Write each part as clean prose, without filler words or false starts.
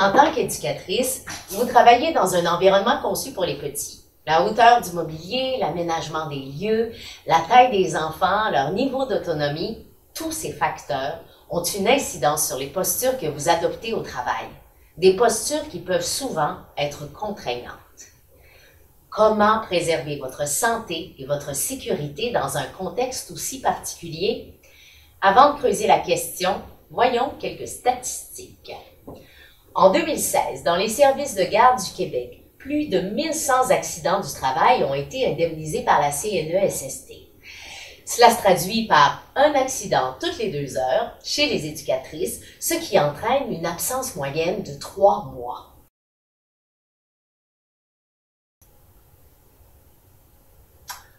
En tant qu'éducatrice, vous travaillez dans un environnement conçu pour les petits. La hauteur du mobilier, l'aménagement des lieux, la taille des enfants, leur niveau d'autonomie, tous ces facteurs ont une incidence sur les postures que vous adoptez au travail. Des postures qui peuvent souvent être contraignantes. Comment préserver votre santé et votre sécurité dans un contexte aussi particulier? Avant de creuser la question, voyons quelques statistiques. En 2016, dans les services de garde du Québec, plus de 1100 accidents du travail ont été indemnisés par la CNESST. Cela se traduit par un accident toutes les 2 heures chez les éducatrices, ce qui entraîne une absence moyenne de 3 mois.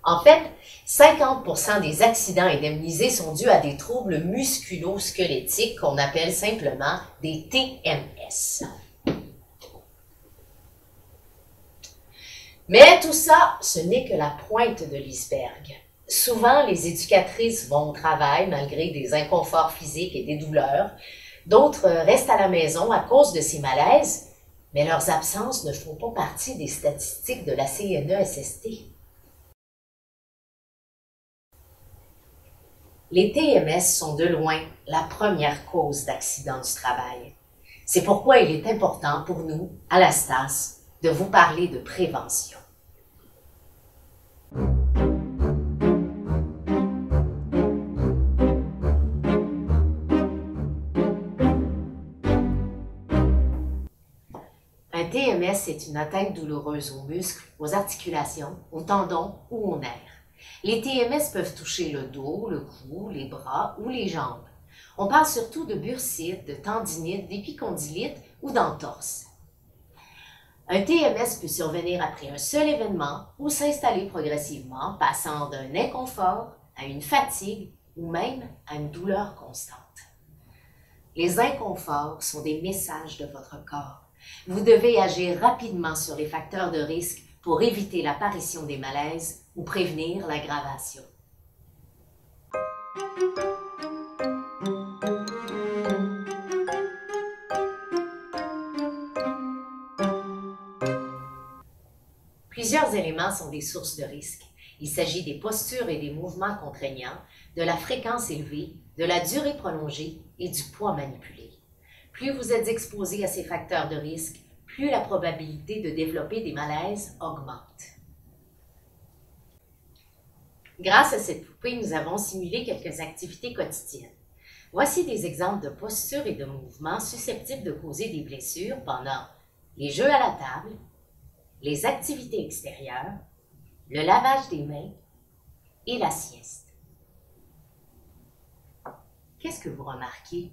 En fait, 50% des accidents indemnisés sont dus à des troubles musculo-squelettiques qu'on appelle simplement des TMS. Mais tout ça, ce n'est que la pointe de l'iceberg. Souvent, les éducatrices vont au travail malgré des inconforts physiques et des douleurs. D'autres restent à la maison à cause de ces malaises, mais leurs absences ne font pas partie des statistiques de la CNESST. Les TMS sont de loin la première cause d'accident du travail. C'est pourquoi il est important pour nous, à la STAS, de vous parler de prévention. Un TMS est une atteinte douloureuse aux muscles, aux articulations, aux tendons ou aux nerfs. Les TMS peuvent toucher le dos, le cou, les bras ou les jambes. On parle surtout de bursite, de tendinite, d'épicondylite ou d'entorse. Un TMS peut survenir après un seul événement ou s'installer progressivement, passant d'un inconfort à une fatigue ou même à une douleur constante. Les inconforts sont des messages de votre corps. Vous devez agir rapidement sur les facteurs de risque pour éviter l'apparition des malaises ou prévenir l'aggravation. Plusieurs éléments sont des sources de risque. Il s'agit des postures et des mouvements contraignants, de la fréquence élevée, de la durée prolongée et du poids manipulé. Plus vous êtes exposé à ces facteurs de risque, plus la probabilité de développer des malaises augmente. Grâce à cette poupée, nous avons simulé quelques activités quotidiennes. Voici des exemples de postures et de mouvements susceptibles de causer des blessures pendant les jeux à la table, les activités extérieures, le lavage des mains et la sieste. Qu'est-ce que vous remarquez?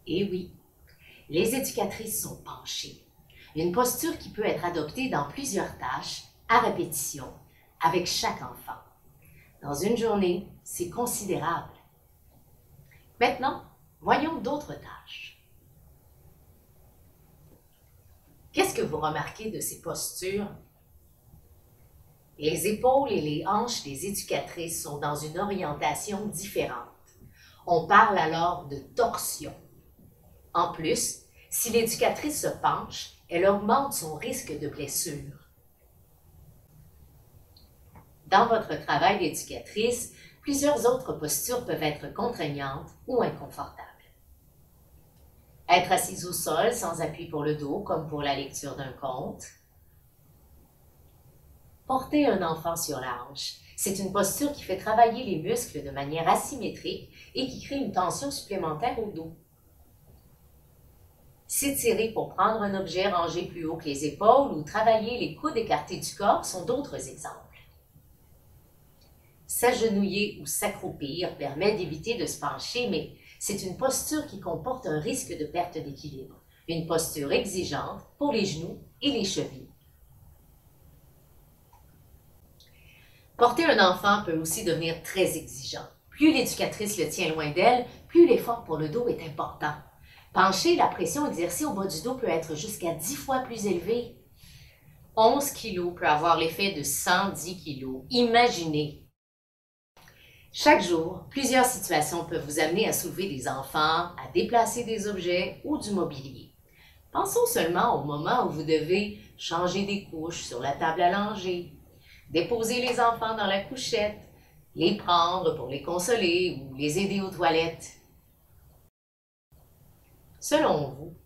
Eh oui, les éducatrices sont penchées. Une posture qui peut être adoptée dans plusieurs tâches, à répétition, avec chaque enfant. Dans une journée, c'est considérable. Maintenant, voyons d'autres tâches. Qu'est-ce que vous remarquez de ces postures? Les épaules et les hanches des éducatrices sont dans une orientation différente. On parle alors de torsion. En plus, si l'éducatrice se penche, elle augmente son risque de blessure. Dans votre travail d'éducatrice, plusieurs autres postures peuvent être contraignantes ou inconfortables. Être assise au sol sans appui pour le dos, comme pour la lecture d'un conte. Porter un enfant sur la hanche, c'est une posture qui fait travailler les muscles de manière asymétrique et qui crée une tension supplémentaire au dos. S'étirer pour prendre un objet rangé plus haut que les épaules ou travailler les coudes écartés du corps sont d'autres exemples. S'agenouiller ou s'accroupir permet d'éviter de se pencher, mais c'est une posture qui comporte un risque de perte d'équilibre, une posture exigeante pour les genoux et les chevilles. Porter un enfant peut aussi devenir très exigeant. Plus l'éducatrice le tient loin d'elle, plus l'effort pour le dos est important. Pencher, la pression exercée au bas du dos peut être jusqu'à 10 fois plus élevée. 11 kg peut avoir l'effet de 110 kg. Imaginez! Chaque jour, plusieurs situations peuvent vous amener à soulever des enfants, à déplacer des objets ou du mobilier. Pensons seulement au moment où vous devez changer des couches sur la table à langer, déposer les enfants dans la couchette, les prendre pour les consoler ou les aider aux toilettes. Selon vous,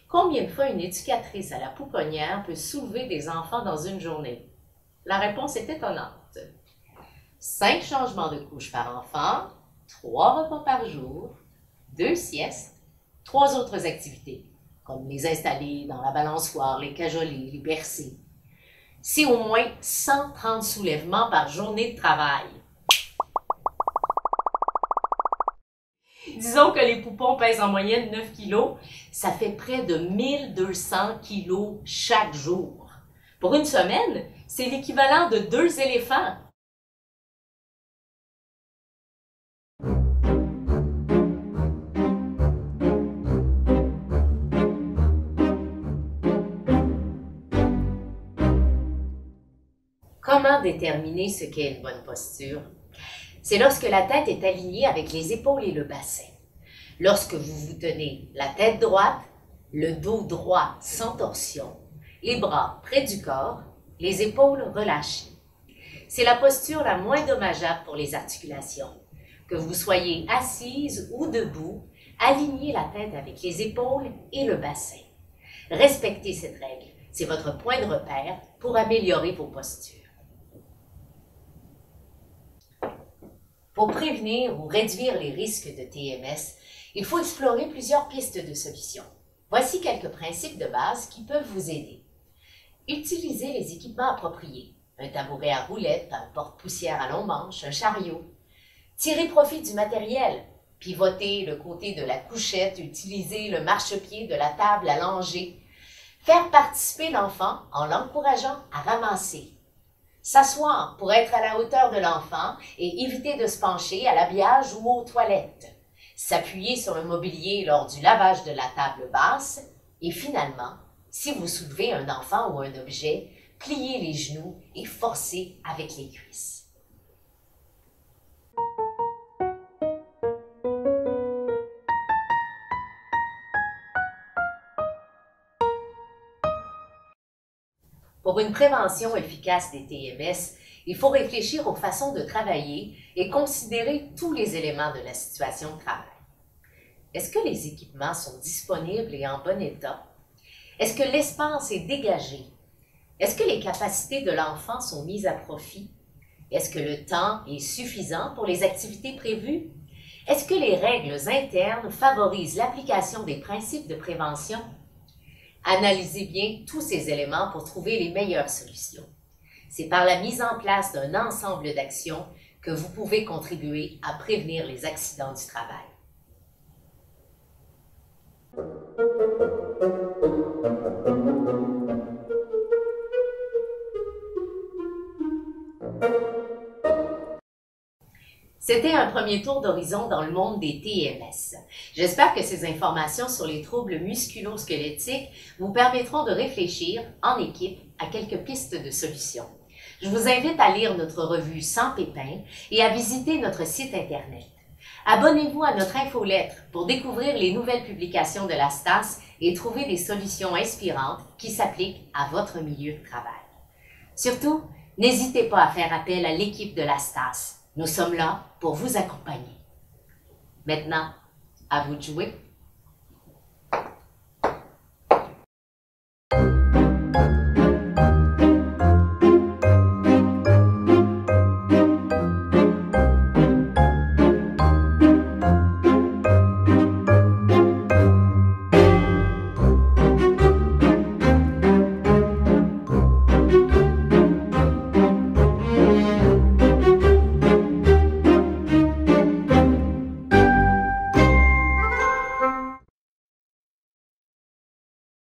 combien de fois une éducatrice à la pouponnière peut soulever des enfants dans une journée? La réponse est étonnante. 5 changements de couches par enfant, 3 repas par jour, 2 siestes, 3 autres activités, comme les installer dans la balançoire, les cajoler, les bercer. C'est au moins 130 soulèvements par journée de travail. Disons que les poupons pèsent en moyenne 9 kilos, ça fait près de 1200 kilos chaque jour. Pour une semaine, c'est l'équivalent de 2 éléphants. Comment déterminer ce qu'est une bonne posture? C'est lorsque la tête est alignée avec les épaules et le bassin. Lorsque vous vous tenez la tête droite, le dos droit sans torsion, les bras près du corps, les épaules relâchées. C'est la posture la moins dommageable pour les articulations. Que vous soyez assise ou debout, alignez la tête avec les épaules et le bassin. Respectez cette règle. C'est votre point de repère pour améliorer vos postures. Pour prévenir ou réduire les risques de TMS, il faut explorer plusieurs pistes de solutions. Voici quelques principes de base qui peuvent vous aider. Utilisez les équipements appropriés. Un tabouret à roulettes, un porte-poussière à long manche, un chariot. Tirez profit du matériel. Pivotez le côté de la couchette, utilisez le marchepied de la table à langer. Faire participer l'enfant en l'encourageant à ramasser. S'asseoir pour être à la hauteur de l'enfant et éviter de se pencher à l'habillage ou aux toilettes. S'appuyer sur le mobilier lors du lavage de la table basse. Et finalement, si vous soulevez un enfant ou un objet, pliez les genoux et forcez avec les cuisses. Pour une prévention efficace des TMS, il faut réfléchir aux façons de travailler et considérer tous les éléments de la situation de travail. Est-ce que les équipements sont disponibles et en bon état? Est-ce que l'espace est dégagé? Est-ce que les capacités de l'enfant sont mises à profit? Est-ce que le temps est suffisant pour les activités prévues? Est-ce que les règles internes favorisent l'application des principes de prévention? Analysez bien tous ces éléments pour trouver les meilleures solutions. C'est par la mise en place d'un ensemble d'actions que vous pouvez contribuer à prévenir les accidents du travail. C'était un premier tour d'horizon dans le monde des TMS. J'espère que ces informations sur les troubles musculo-squelettiques vous permettront de réfléchir en équipe à quelques pistes de solutions. Je vous invite à lire notre revue Sans pépins et à visiter notre site Internet. Abonnez-vous à notre infolettre pour découvrir les nouvelles publications de la STAS et trouver des solutions inspirantes qui s'appliquent à votre milieu de travail. Surtout, n'hésitez pas à faire appel à l'équipe de la STAS. Nous sommes là pour vous accompagner. Maintenant, à vous de jouer.